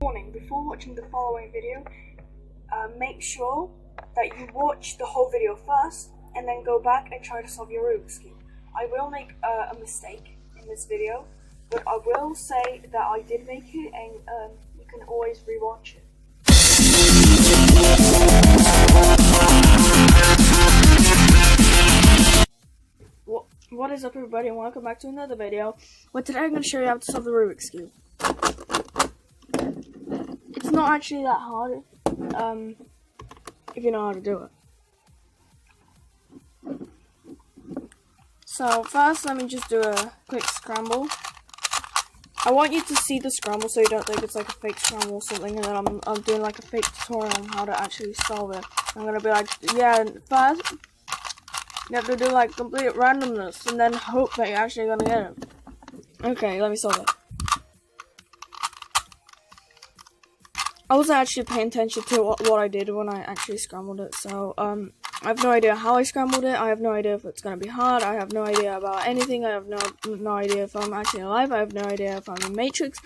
Warning, before watching the following video, make sure that you watch the whole video first and then go back and try to solve your Rubik's Cube. I will make a mistake in this video, but I will say that I did make it, and you can always rewatch it. What is up, everybody, and welcome back to another video. Well, today I'm going to show you how to solve the Rubik's Cube. It's not actually that hard, if you know how to do it. So first, let me just do a quick scramble. I want you to see the scramble so you don't think it's like a fake scramble or something, and then I'm doing like a fake tutorial on how to actually solve it. I'm gonna be like, yeah, first you have to do like complete randomness and then hope that you're actually gonna get it. Okay, let me solve it. I wasn't actually paying attention to what I did when I actually scrambled it, so I have no idea how I scrambled it. I have no idea if it's gonna be hard. I have no idea about anything. I have no idea if I'm actually alive. I have no idea if I'm in Matrix.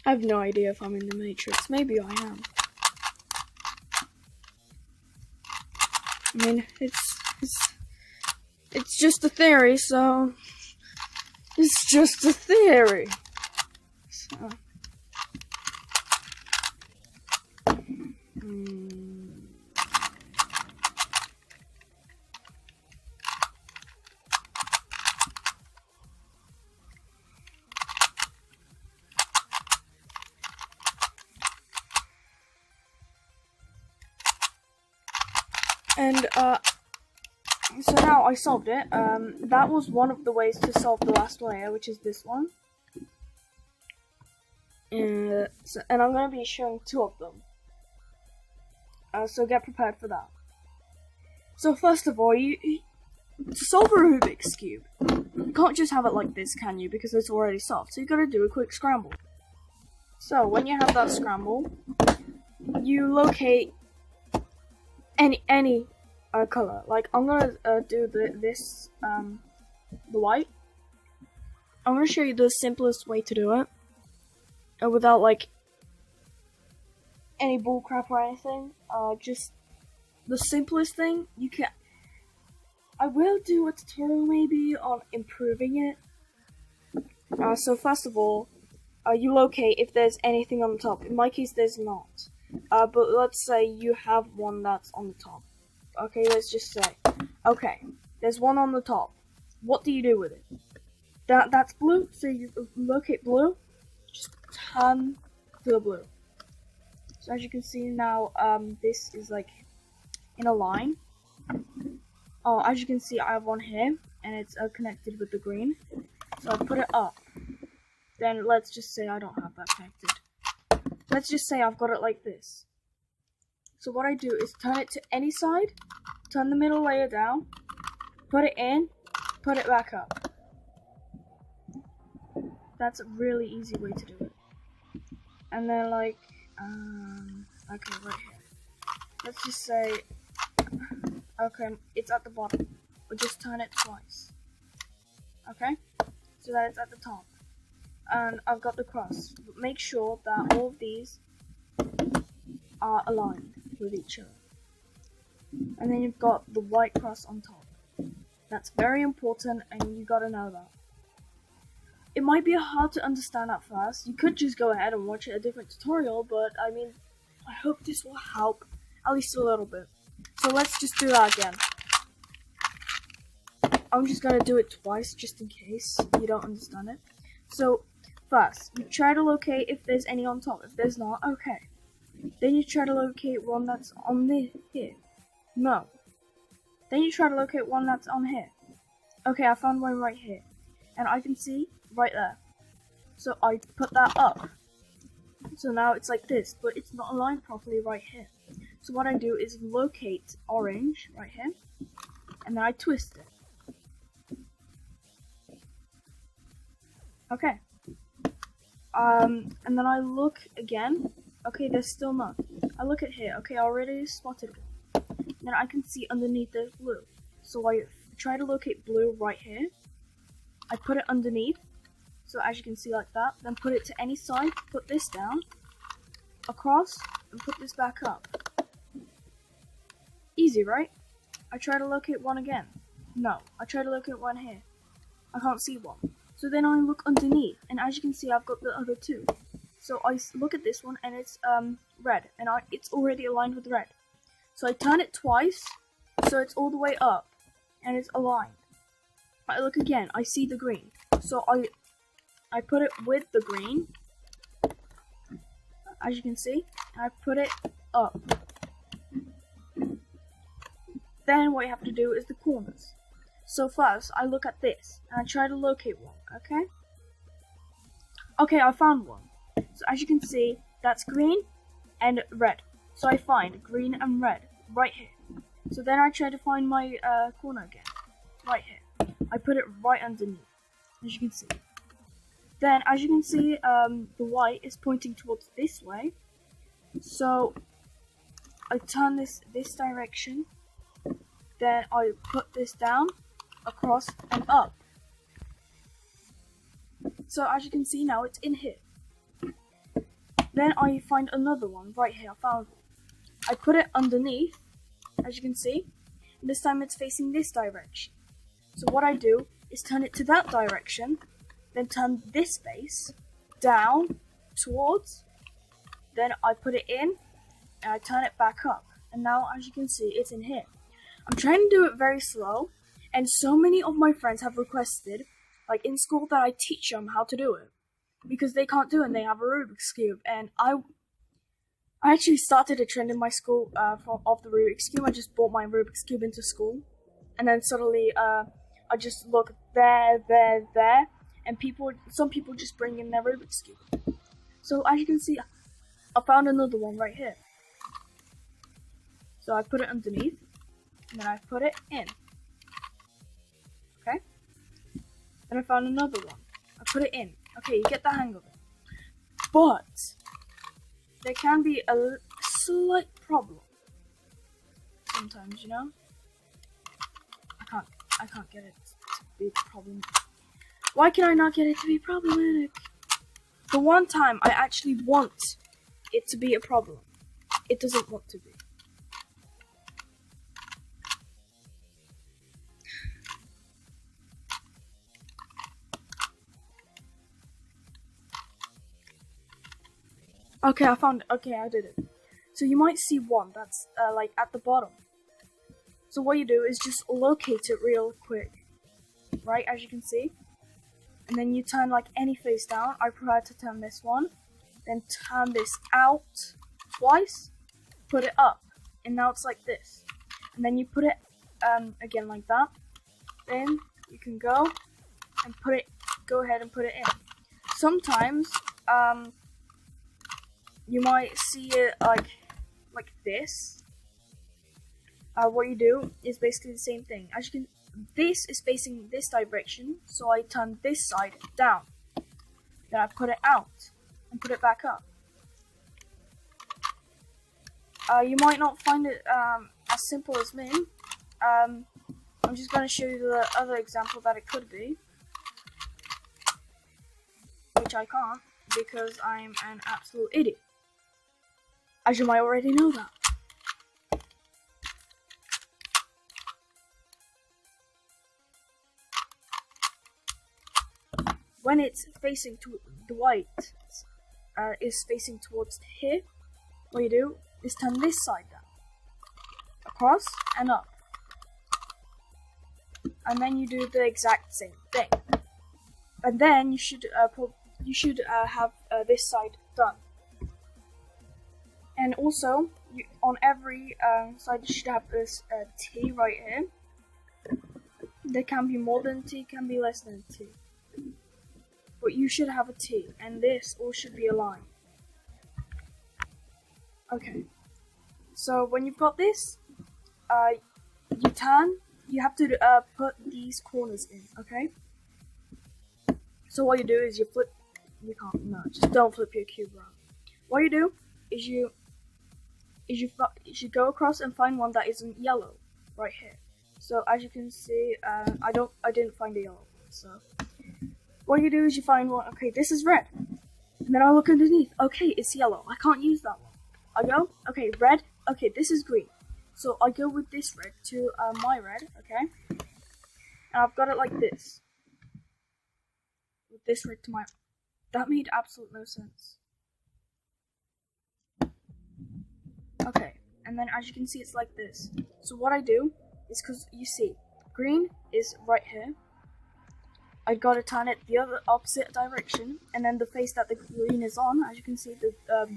I have no idea if I'm in the Matrix. Maybe I am. I mean, it's just a theory, so it's just a theory. So. And so now I solved it. That was one of the ways to solve the last layer, which is this one. And I'm going to be showing two of them. So get prepared for that. So first of all, to solve a Rubik's Cube, you can't just have it like this, can you? Because it's already solved. So you got to do a quick scramble. So when you have that scramble, you locate any color. Like I'm gonna do the white. I'm gonna show you the simplest way to do it, without like any bullcrap or anything. Just the simplest thing you can. I will do a tutorial maybe on improving it. So first of all, you locate if there's anything on the top. In my case, there's not. But let's say you have one that's on the top. Okay, let's just say. Okay, there's one on the top. What do you do with it? That's blue, so you locate blue. Just turn to the blue. So as you can see now, this is like in a line. Oh, as you can see, I have one here, and it's connected with the green. So I put it up. Then let's just say I don't have that connected. Let's just say I've got it like this. So what I do is turn it to any side, turn the middle layer down, put it in, put it back up. That's a really easy way to do it. And then like, okay, right here. Let's just say, okay, it's at the bottom. But just turn it twice. Okay? So that it's at the top. And I've got the cross. But make sure that all of these are aligned with each other. And then you've got the white cross on top. That's very important, and you gotta know that. It might be hard to understand at first. You could just go ahead and watch a different tutorial, but I mean, I hope this will help at least a little bit. So let's just do that again. I'm just gonna do it twice just in case you don't understand it. So first, you try to locate if there's any on top. If there's not, okay. Then you try to locate one that's on here. No. Then you try to locate one that's on here. Okay, I found one right here. And I can see right there. So I put that up. So now it's like this, but it's not aligned properly right here. So what I do is locate orange right here. And then I twist it. Okay. And then I look again. Okay, there's still none. I look at here. Okay, I already spotted one. Then I can see underneath there's blue. So I try to locate blue right here. I put it underneath, so as you can see like that. Then put it to any side, put this down, across, and put this back up. Easy, right? I try to locate one again. No, I try to locate one here. I can't see one. So then I look underneath, and as you can see, I've got the other two. So I look at this one, and it's red, and it's already aligned with red. So I turn it twice, so it's all the way up, and it's aligned. I look again, I see the green. So I put it with the green, as you can see, and I put it up. Then what you have to do is the corners. So first, I look at this, and I try to locate one, okay? Okay, I found one. So as you can see, that's green and red. So I find green and red right here. So then I try to find my corner again, right here. I put it right underneath, as you can see. Then, as you can see, the white is pointing towards this way. So I turn this direction. Then I put this down, across, and up. So as you can see now, it's in here. Then I find another one right here. I found one. I put it underneath, as you can see. And this time it's facing this direction. So what I do is turn it to that direction, then turn this face down towards, then I put it in, and I turn it back up. And now, as you can see, it's in here. I'm trying to do it very slow, and so many of my friends have requested, like in school, that I teach them how to do it. Because they can't do it, and they have a Rubik's Cube. And I actually started a trend in my school of the Rubik's Cube. I just brought my Rubik's Cube into school. And then suddenly, I just look there, and some people just bring in their Rubik's Cube. So as you can see, I found another one right here. So I put it underneath, and then I put it in. Okay? Then I found another one. I put it in. Okay, you get the hang of it. But there can be a slight problem sometimes, you know? I can't get it to be a problem. Why can I not get it to be problematic? The one time I actually want it to be a problem, it doesn't want to be. Okay, I found it. Okay, I did it. So you might see one that's like at the bottom. So what you do is just locate it real quick, right, as you can see. And then you turn like any face down. I prefer to turn this one. Then turn this out twice. Put it up. And now it's like this. And then you put it again like that. Then you can go and go ahead and put it in. Sometimes you might see it like this. What you do is basically the same thing. As you can, this is facing this direction, so I turn this side down. Then I put it out and put it back up. You might not find it as simple as me. I'm just going to show you the other example that it could be, which I can't because I'm an absolute idiot. As you might already know that. When it's facing to the white is facing towards here, what you do is turn this side down, across and up, and then you do the exact same thing. And then you should have this side done. And also, on every side, you should have this T right here. There can be more than T, can be less than T. But you should have a T, and this all should be aligned. Okay. So when you've got this, you have to put these corners in, okay? So what you do is just don't flip your cube around. What you do is you go across and find one that isn't yellow, right here. So as you can see, I didn't find the yellow one. So what you do is you find one. Okay, this is red, and then I look underneath. Okay, it's yellow. I can't use that one. I go, okay, red. Okay, this is green. So I go with this red to my red. Okay, and I've got it like this. With this red to my. That made absolute no sense. Okay, and then as you can see, it's like this. So what I do is, because you see, green is right here. I gotta turn it the other opposite direction, and then the face that the green is on, as you can see, the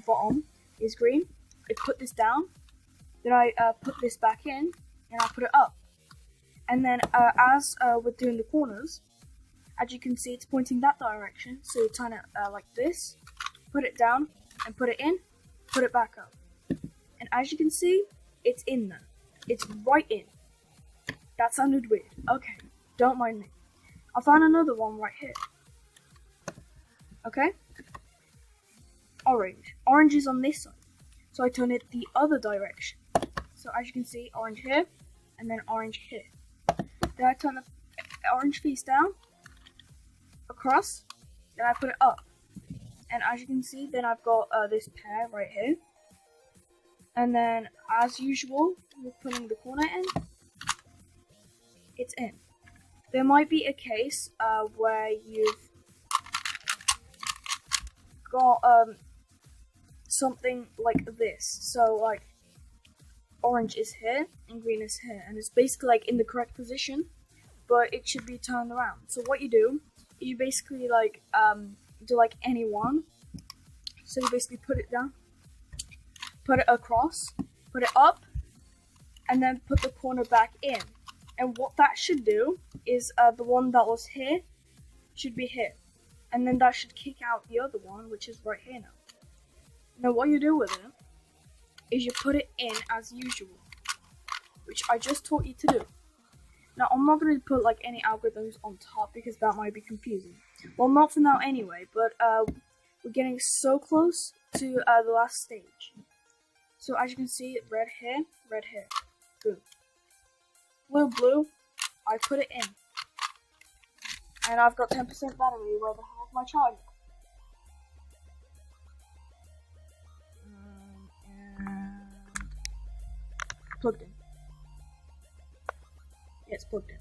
bottom is green. I put this down, then I put this back in, and I put it up. And then as we're doing the corners, as you can see, it's pointing that direction. So you turn it like this, put it down, and put it in, put it back up. And as you can see, it's in there. It's right in. That sounded weird. Okay, don't mind me. I found another one right here. Okay? Orange. Orange is on this side. So I turn it the other direction. So as you can see, orange here, and then orange here. Then I turn the orange piece down, across, then I put it up. And as you can see, then I've got this pair right here. And then, as usual, we're putting the corner in. It's in. There might be a case where you've got something like this. So, like, orange is here and green is here, and it's basically like in the correct position, but it should be turned around. So what you do, you basically like do like any one. So you basically put it down, put it across, put it up, and then put the corner back in. And what that should do is the one that was here should be here. And then that should kick out the other one, which is right here now. Now what you do with it is you put it in as usual, which I just taught you to do. Now I'm not going to put like any algorithms on top because that might be confusing. Well, not for now anyway, but we're getting so close to the last stage. So as you can see, red here, blue. Blue, I put it in. And I've got 10% battery, where the hell is my charger? And plugged in. Yeah, it's plugged in.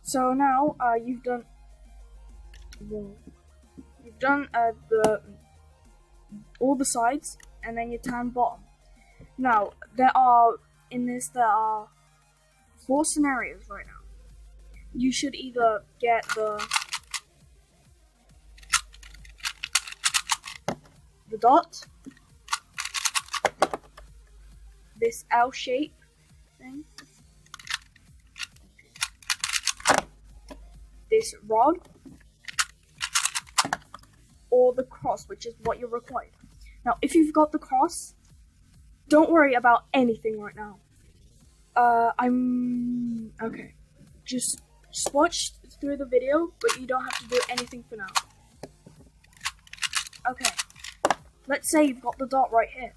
So now you've done all the sides, and then you turn bottom. Now there are 4 scenarios right now. You should either get the dot, this L shape thing, this rod, or the cross, which is what you're required. Now, if you've got the cross, don't worry about anything right now. Okay. Just watch through the video, but you don't have to do anything for now. Okay. Let's say you've got the dot right here.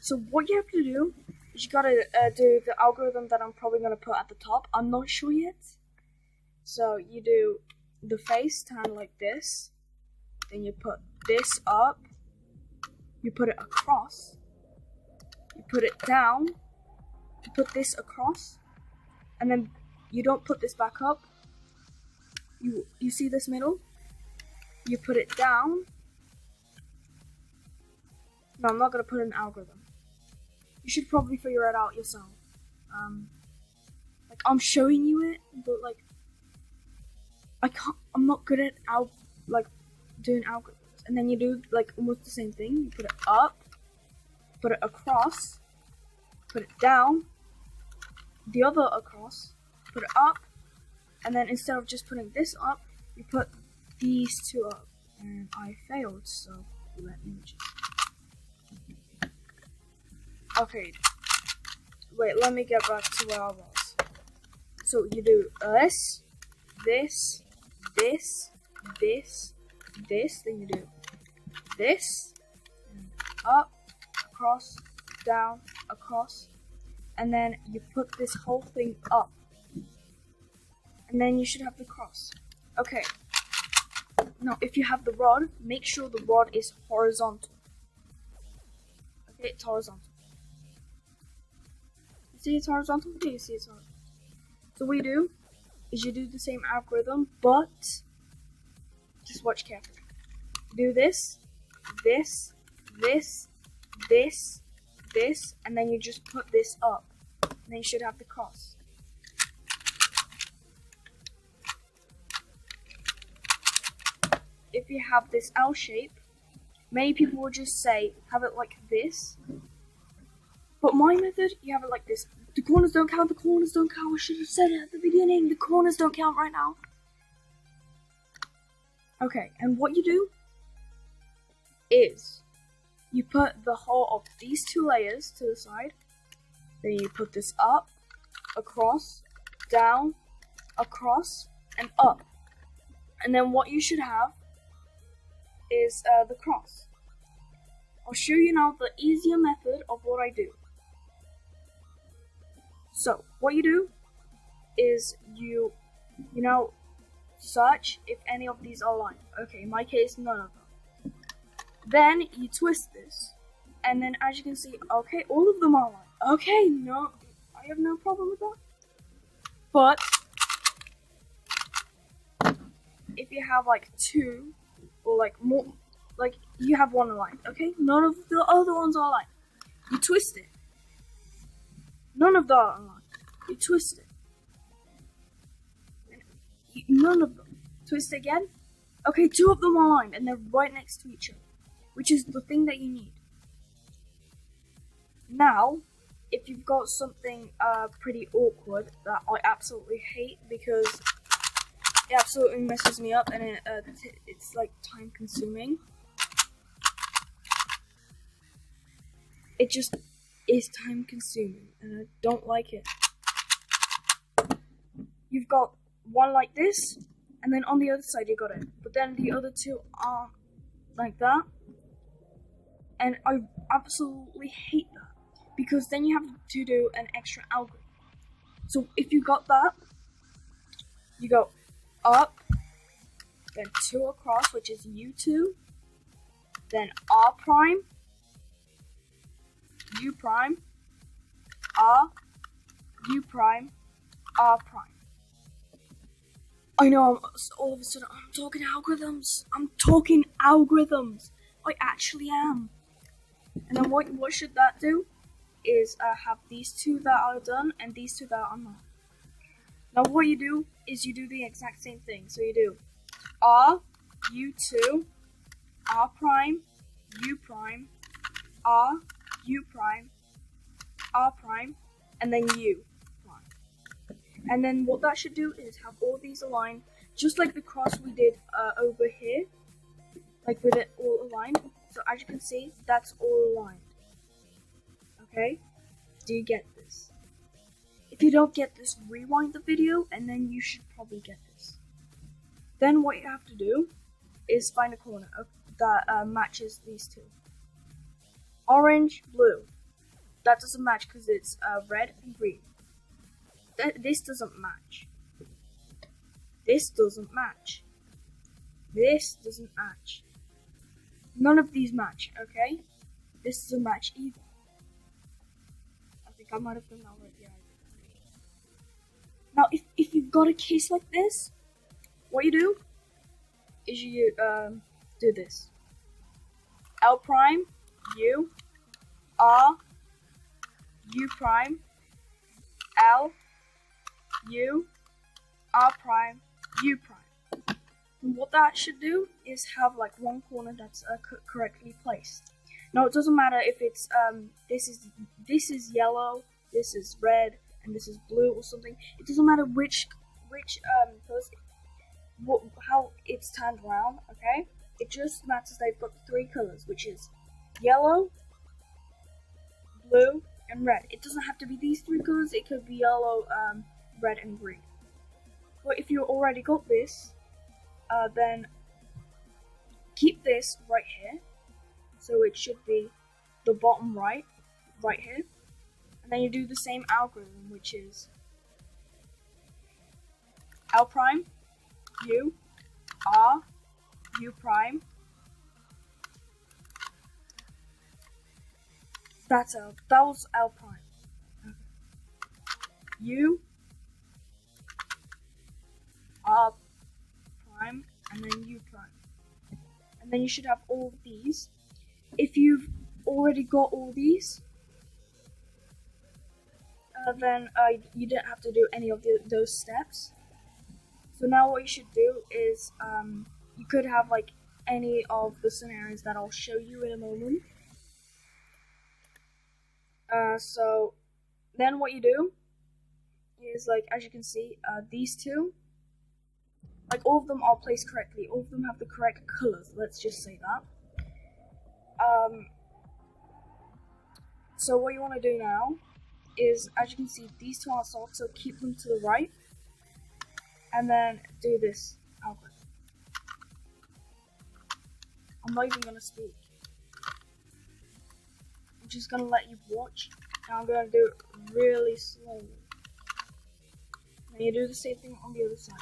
So what you have to do is you gotta do the algorithm that I'm probably gonna put at the top. I'm not sure yet. So you do the face turn like this, then you put this up, you put it across, you put it down, you put this across, and then you don't put this back up. You see this middle? You put it down. No, I'm not gonna put an algorithm. You should probably figure it out yourself. Like I'm showing you it, but like I'm not good at doing algorithms. And then you do like almost the same thing. You put it up, put it across, put it down, the other across, put it up, and then instead of just putting this up, you put these two up. And I failed, so let me just. Okay, wait, let me get back to where I was. So you do this, this, then you do this, and up, across, down, across, and then you put this whole thing up, and then you should have the cross. Okay. Now, if you have the rod, make sure the rod is horizontal. Okay, it's horizontal. You see it's horizontal? Okay, you see it's horizontal. So what you do is you do the same algorithm, but just watch carefully. Do this, this, this, this, this, and then you just put this up. And then you should have the cross. If you have this L shape, many people will just say, have it like this. But my method, you have it like this. The corners don't count, the corners don't count. I should have said it at the beginning. The corners don't count right now. Okay, and what you do is you put the whole of these two layers to the side. Then you put this up, across, down, across, and up. And then what you should have is the cross. I'll show you now the easier method of what I do. So, what you do is you search if any of these are aligned. Okay, in my case, none of them. Then you twist this, and then as you can see, okay, all of them are aligned. Okay, no, I have no problem with that. But if you have like two or like more, like you have one aligned, okay? None of the other ones are aligned. You twist it. None of them are aligned. You twist it. None of them. Twist it again. Okay, two of them are aligned and they're right next to each other, which is the thing that you need. Now, if you've got something pretty awkward that I absolutely hate because it absolutely messes me up and it's like time consuming. It just is time consuming and I don't like it. You've got one like this and then on the other side you got it. But then the other two aren't like that. And I absolutely hate that because then you have to do an extra algorithm. So if you got that, you go up, then 2 across, which is U2, then R prime, U prime, R, U prime, R prime. I know, all of a sudden, I'm talking algorithms. I'm talking algorithms. I actually am. And then what should that do is have these two that are done and these two that are not. Now what you do is you do the exact same thing. So you do R, U2, R prime, U prime, R, U prime, R prime, and then U prime. And then what that should do is have all these aligned, just like the cross we did over here, like with it all aligned. So as you can see, that's all aligned. Okay? Do you get this? If you don't get this, rewind the video, and then you should probably get this. Then what you have to do is find a corner that matches these two. Orange, blue. That doesn't match because it's red and green. This doesn't match. This doesn't match. This doesn't match. None of these match, okay? This doesn't match either. I think I might have done that right. Yeah. Now, if you've got a case like this, what you do is you do this. L prime, U, R, U prime, L, U, R prime, U prime. And what that should do is have like one corner that's correctly placed. Now it doesn't matter if it's this is yellow, this is red, and this is blue or something. It doesn't matter which how it's turned around. Okay, it just matters they've got 3 colors, which is yellow, blue, and red. It doesn't have to be these 3 colors. It could be yellow, red, and green. But if you already got this, then keep this right here. So it should be the bottom right here. And then you do the same algorithm, which is L prime, U, R, U prime. That was L prime. U, R prime, and then U prime. And then you should have all of these. If you've already got all these, then you don't have to do any of those steps. So now what you should do is you could have like any of the scenarios that I'll show you in a moment. So then what you do is, like, as you can see, these two, like, all of them are placed correctly. All of them have the correct colors. Let's just say that. So what you want to do now is, as you can see, these two aren't solved, so keep them to the right, and then do this algorithm. I'm not even gonna speak. I'm just gonna let you watch, and I'm gonna do it really slowly. And you do the same thing on the other side.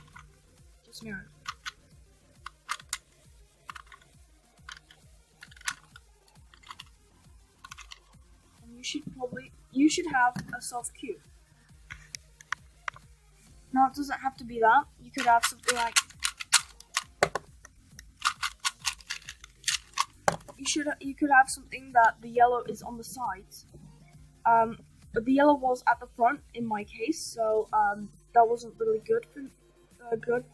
Just mirror. And you should have a soft cube. Now it doesn't have to be that. You could have something like you could have something that the yellow is on the sides. But the yellow was at the front in my case, so that wasn't really good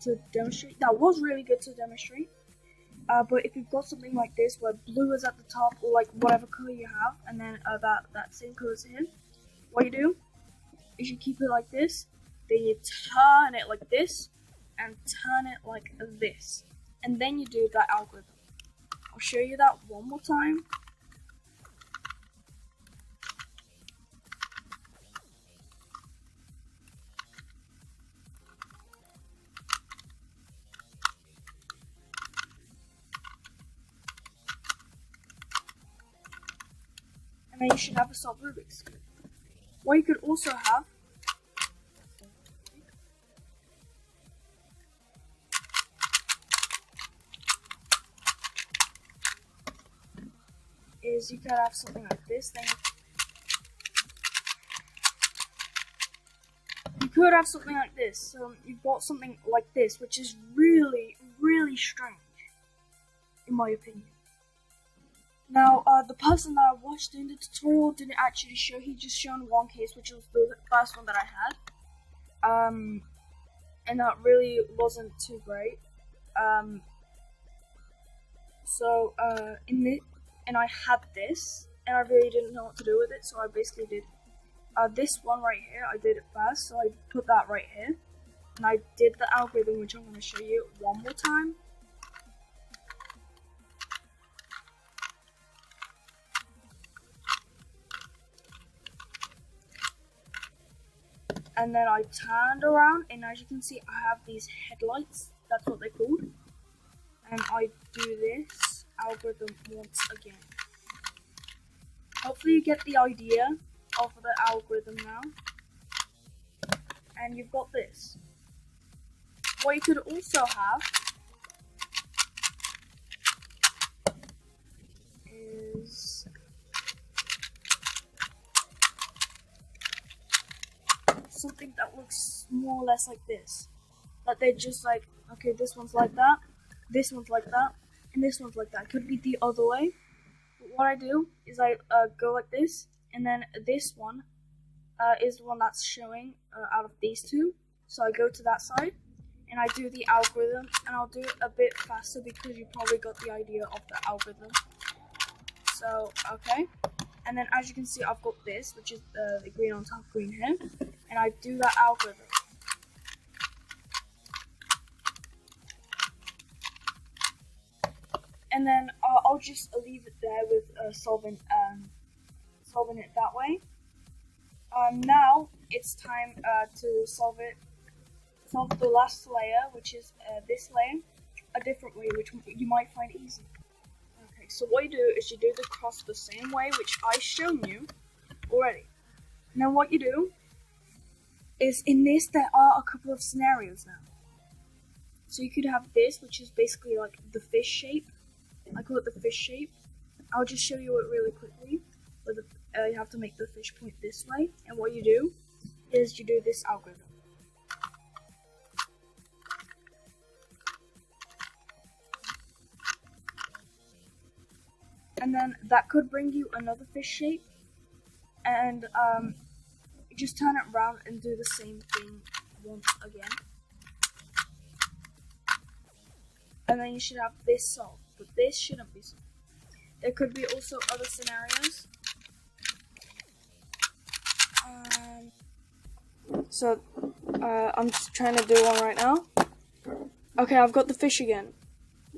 to demonstrate. That was really good to demonstrate. But if you've got something like this where blue is at the top, or like whatever color you have, and then that same color is here, what you do is you keep it like this, then you turn it like this, and turn it like this, and then you do that algorithm. I'll show you that one more time. And then you should have a solved Rubik's Cube. What you could also have is you could have something like this. Then you could have something like this. So you've got something like this, which is really, really strange, in my opinion. Now, the person that I watched in the tutorial didn't actually show. He just shown one case, which was the first one that I had, and that really wasn't too great. And I had this, and I really didn't know what to do with it, so I basically did this one right here. I did it first, so I put that right here, and I did the algorithm, which I'm going to show you one more time. And then I turned around, and as you can see, I have these headlights. That's what they're called. And I do this algorithm once again. Hopefully you get the idea of the algorithm now. And you've got this. What you could also have is something that looks more or less like this. That they're just like, okay, this one's like that, this one's like that, and this one's like that. It could be the other way. But what I do is I go like this, and then this one is the one that's showing out of these two. So I go to that side, and I do the algorithm, and I'll do it a bit faster because you probably got the idea of the algorithm. So, okay. And then as you can see, I've got this, which is the green on top, green here, and I do that algorithm. And then I'll just leave it there with solving it that way. Now it's time to solve the last layer, which is this layer, a different way, which you might find easy. Okay, so what you do is you do the cross the same way, which I've shown you already. Now what you do is, in this there are a couple of scenarios now. So you could have this, which is basically like the fish shape. I call it the fish shape. I'll just show you it really quickly. But you have to make the fish point this way, and what you do is you do this algorithm. And then that could bring you another fish shape, and just turn it around and do the same thing once again. And then you should have this solved, but this shouldn't be solved. There could be also other scenarios. So I'm just trying to do one right now. Okay, I've got the fish again.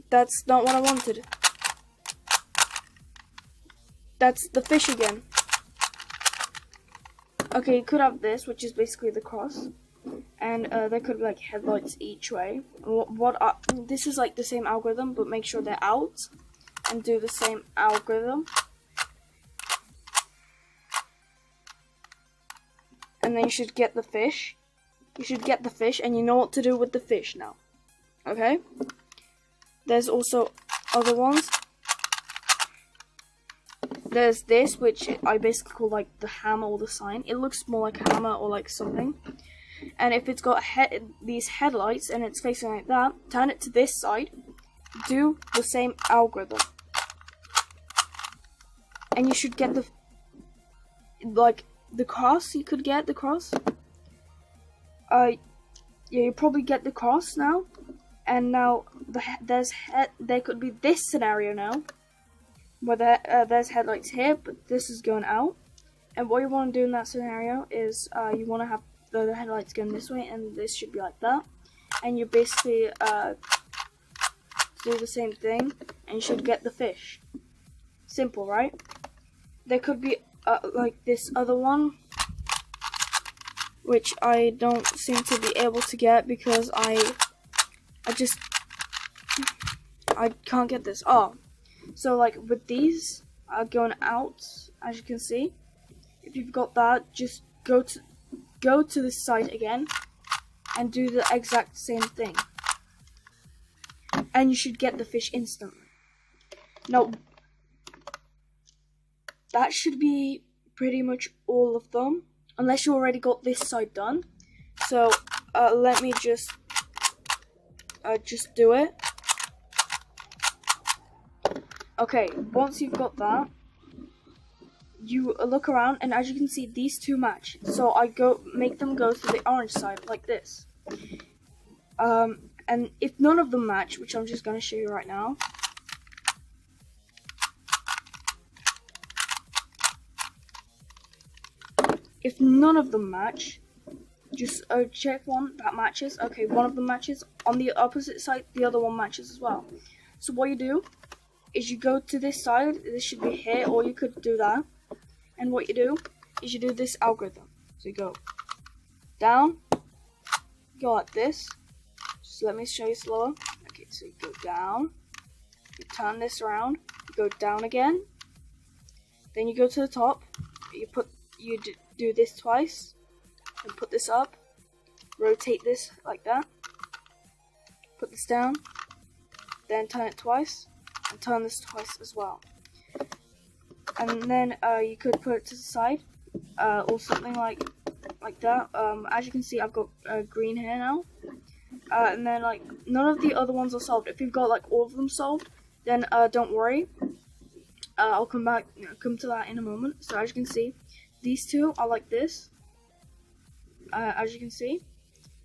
That's not what I wanted. That's the fish again. Okay, you could have this, which is basically the cross, and there could be like headlights each way. This is like the same algorithm, but make sure they're out, and do the same algorithm. And then you should get the fish. You should get the fish, and you know what to do with the fish now. Okay? There's also other ones. There's this, which I basically call like the hammer or the sign. It looks more like a hammer or like something. And if it's got these headlights and it's facing like that, turn it to this side. Do the same algorithm. And you should get the cross. You could get the cross. Yeah, you probably get the cross now. And now there could be this scenario now, where there's headlights here, but this is going out. And what you want to do in that scenario is you want to have the headlights going this way, and this should be like that. And you basically do the same thing, and you should get the fish. Simple, right? There could be like this other one, which I don't seem to be able to get because I can't get this. Oh, so like with these going out, as you can see, if you've got that, just go to this side again and do the exact same thing, and you should get the fish instantly. Now that should be pretty much all of them, unless you already got this side done. So let me just do it. Okay, once you've got that, you look around, and as you can see, these two match. So I make them go to the orange side like this. And if none of them match, which I'm just going to show you right now. If none of them match, just check one that matches. Okay, one of them matches. On the opposite side, the other one matches as well. So what you do is you go to this side. This should be here, or you could do that. And what you do is you do this algorithm. So you go down, go like this. Just let me show you slower. Okay, so you go down, you turn this around, you go down again, then you go to the top, you do this twice, and put this up, rotate this like that, put this down, then turn it twice, and turn this twice as well. And then you could put it to the side, or something like that. As you can see, I've got green here now. And then like none of the other ones are solved. If you've got like all of them solved, then don't worry. I'll come to that in a moment. So as you can see, these two are like this. As you can see.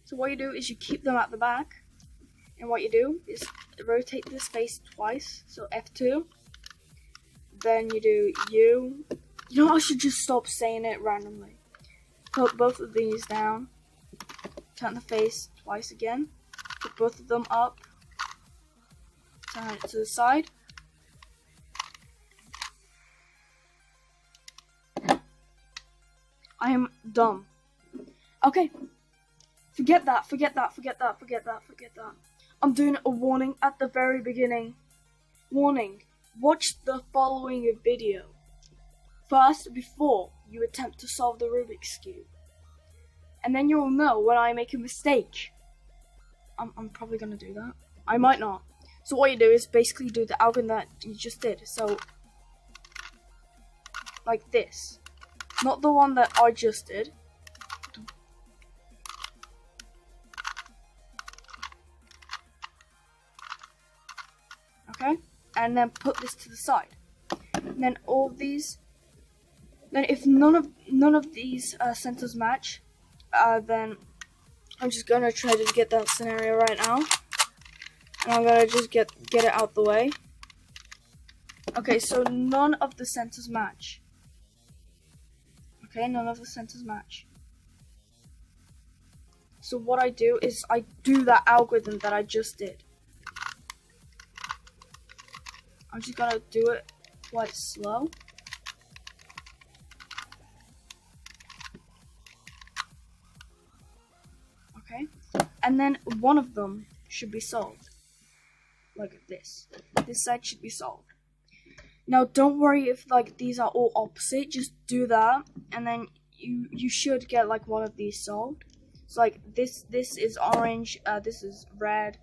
So what you do is you keep them at the back, and what you do is rotate this face twice. So F2. Then you do U. You know, I should just stop saying it randomly. Put both of these down. Turn the face twice again. Put both of them up. Turn it to the side. I am dumb. Okay. Forget that. I'm doing a warning at the very beginning. Warning. Watch the following video first before you attempt to solve the Rubik's Cube. And then you'll know when I make a mistake. I'm probably gonna do that. I might not. So what you do is basically do the algorithm that you just did. So, like this. Not the one that I just did. Okay? And then put this to the side. And then all of these. Then if none of these centers match, then I'm just gonna try to get that scenario right now. And I'm gonna just get it out the way. Okay, so none of the centers match. Okay, none of the centers match. So what I do is I do that algorithm that I just did. I'm just gonna do it quite slow. Okay, and then one of them should be solved. Like this. This side should be solved. Now don't worry if like these are all opposite, just do that and then you should get like one of these solved. So like this is orange, this is red,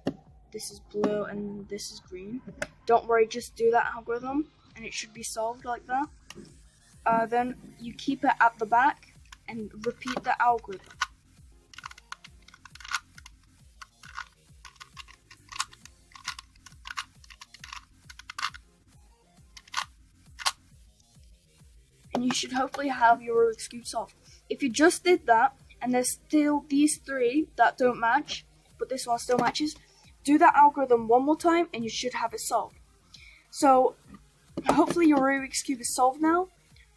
this is blue, and this is green. Don't worry, just do that algorithm and it should be solved like that. Then you keep it at the back and repeat the algorithm. And you should hopefully have your Rubik's Cube solved. If you just did that, and there's still these three that don't match, but this one still matches, do that algorithm one more time, and you should have it solved. So, hopefully your Rubik's Cube is solved now.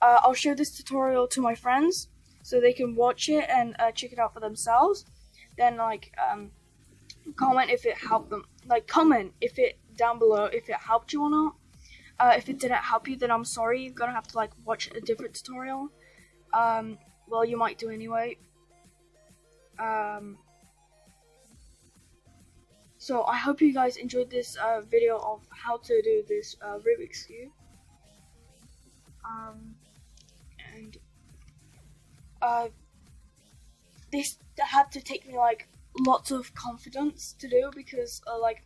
I'll show this tutorial to my friends, so they can watch it and check it out for themselves. Then, like, comment if it helped them. Like, comment if it down below if it helped you or not. If it didn't help you, then I'm sorry. You're gonna have to like watch a different tutorial. Well, you might do anyway. So I hope you guys enjoyed this video of how to do this Rubik's Cube. And this had to take me like lots of confidence to do because like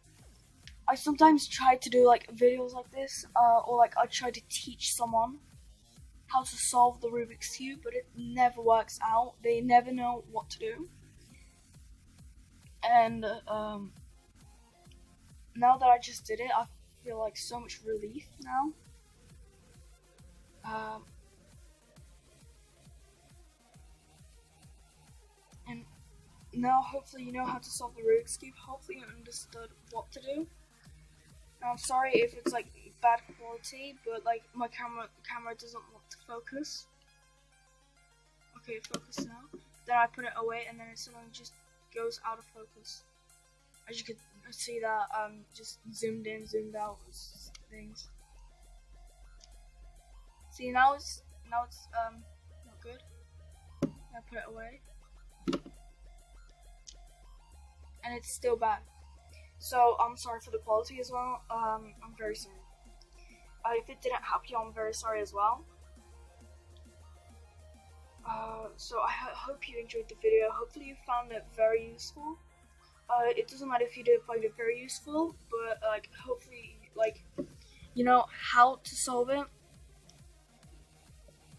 I sometimes try to do like videos like this, or like I try to teach someone how to solve the Rubik's Cube, but it never works out. They never know what to do. And now that I just did it, I feel like so much relief now. And now hopefully you know how to solve the Rubik's Cube. Hopefully you understood what to do. Now, I'm sorry if it's like bad quality, but like my camera doesn't want to focus. Okay, focus now. Then I put it away, and then it suddenly just goes out of focus. As you can see that just zoomed in, zoomed out things. See now it's not good. I put it away, and it's still bad. So I'm sorry for the quality as well. I'm very sorry. If it didn't help you, I'm very sorry as well. So I hope you enjoyed the video. Hopefully you found it very useful. It doesn't matter if you didn't find it very useful, but like hopefully like you know how to solve it.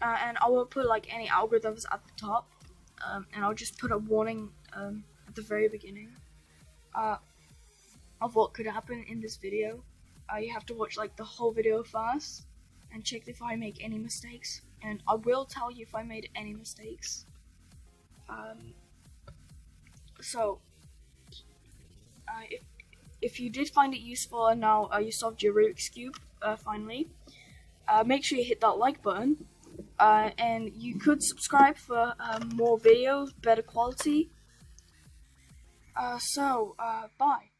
And I won't put like any algorithms at the top, and I'll just put a warning at the very beginning. Of what could happen in this video. You have to watch like the whole video first and check if I make any mistakes, and I will tell you if I made any mistakes. So if you did find it useful and now you solved your Rubik's Cube finally, make sure you hit that like button, and you could subscribe for more videos, better quality. Bye.